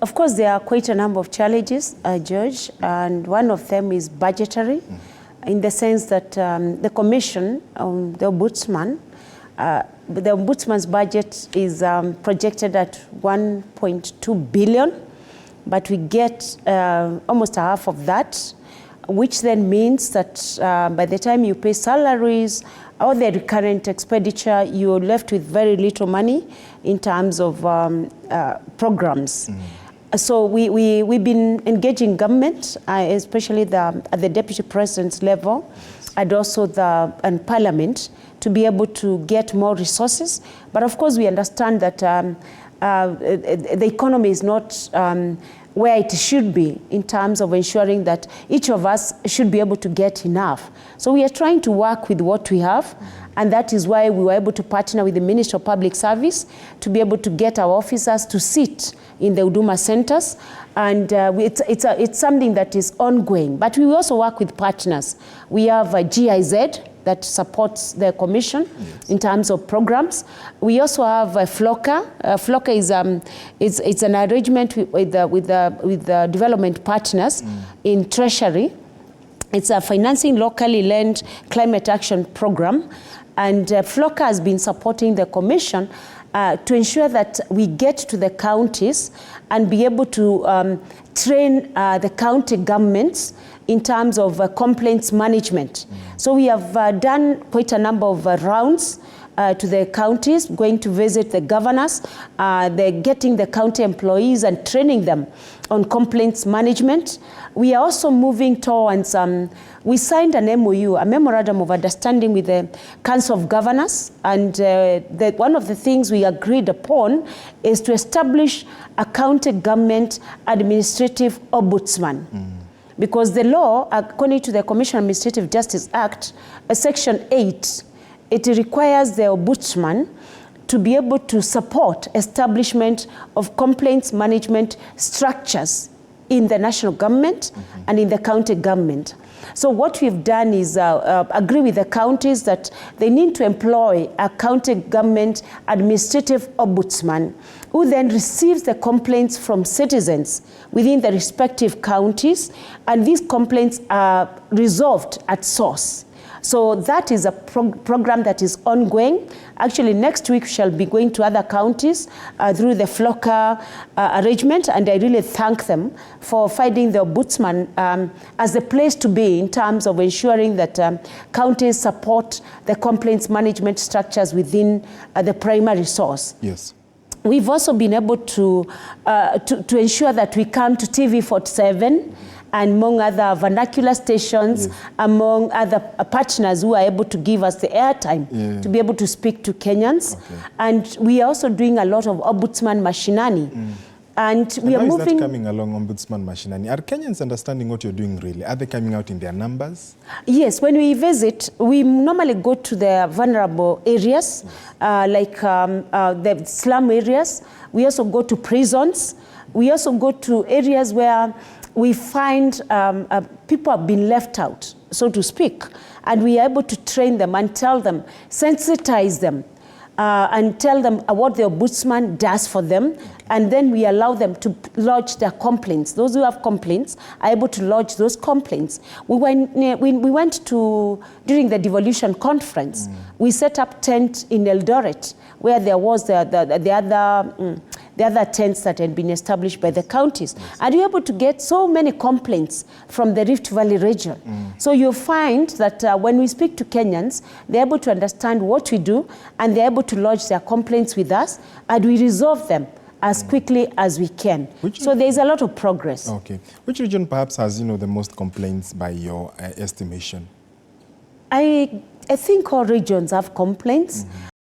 Of course, there are quite a number of challenges, George, and one of them is budgetary, in the sense that the Commission, the Ombudsman's budget is projected at 1.2 billion, but we get almost half of that, which then means that by the time you pay salaries or the recurrent expenditure, you're left with very little money in terms of programs. So we've been engaging government, especially at the Deputy President's level, and also and Parliament, to be able to get more resources. But of course, we understand that the economy is not where it should be in terms of ensuring that each of us should be able to get enough. So we are trying to work with what we have, and that is why we were able to partner with the Ministry of Public Service to be able to get our officers to sit in the Huduma centers, and it's something that is ongoing. But we also work with partners. We have a GIZ that supports the Commission in terms of programs. We also have FLOCA. FLOCA is an arrangement with the development partners in Treasury. It's a financing locally led climate action program, and FLOCA has been supporting the Commission to ensure that we get to the counties and be able to train the county governments in terms of complaints management. So we have done quite a number of rounds to the counties, going to visit the governors, they're getting the county employees and training them on complaints management. We are also moving towards, we signed an MOU, a Memorandum of Understanding with the Council of Governors, and one of the things we agreed upon is to establish a county government administrative ombudsman. Because the law, according to the Commission on Administrative Justice Act, Section 8, it requires the Ombudsman to be able to support establishment of complaints management structures in the national government and in the county government. So what we've done is agree with the counties that they need to employ a county government administrative ombudsman who then receives the complaints from citizens within the respective counties, and these complaints are resolved at source. So that is a program that is ongoing. Actually, next week we shall be going to other counties through the FLOCA arrangement, and I really thank them for finding the Ombudsman as the place to be in terms of ensuring that counties support the complaints management structures within the primary source. Yes. We've also been able to ensure that we come to TV47, and among other vernacular stations, among other partners who are able to give us the airtime to be able to speak to Kenyans. And we are also doing a lot of Ombudsman Mashinani. And we are moving. Is that coming along, Ombudsman Mashinani? Are Kenyans understanding what you're doing really? Are they coming out in their numbers? Yes, when we visit, we normally go to the vulnerable areas, like the slum areas. We also go to prisons. We also go to areas where we find people have been left out, so to speak, and we are able to train them and tell them, sensitize them, and tell them what the Ombudsman does for them, and then we allow them to lodge their complaints. Those who have complaints are able to lodge those complaints. We went to, during the devolution conference, we set up tent in Eldoret, where there was the other tents that had been established by the counties. And we were able to get so many complaints from the Rift Valley region. So you find that when we speak to Kenyans, they're able to understand what we do, and they're able to lodge their complaints with us, and we resolve them as quickly as we can. So there's a lot of progress. Okay. Which region perhaps has, the most complaints by your estimation? I think all regions have complaints.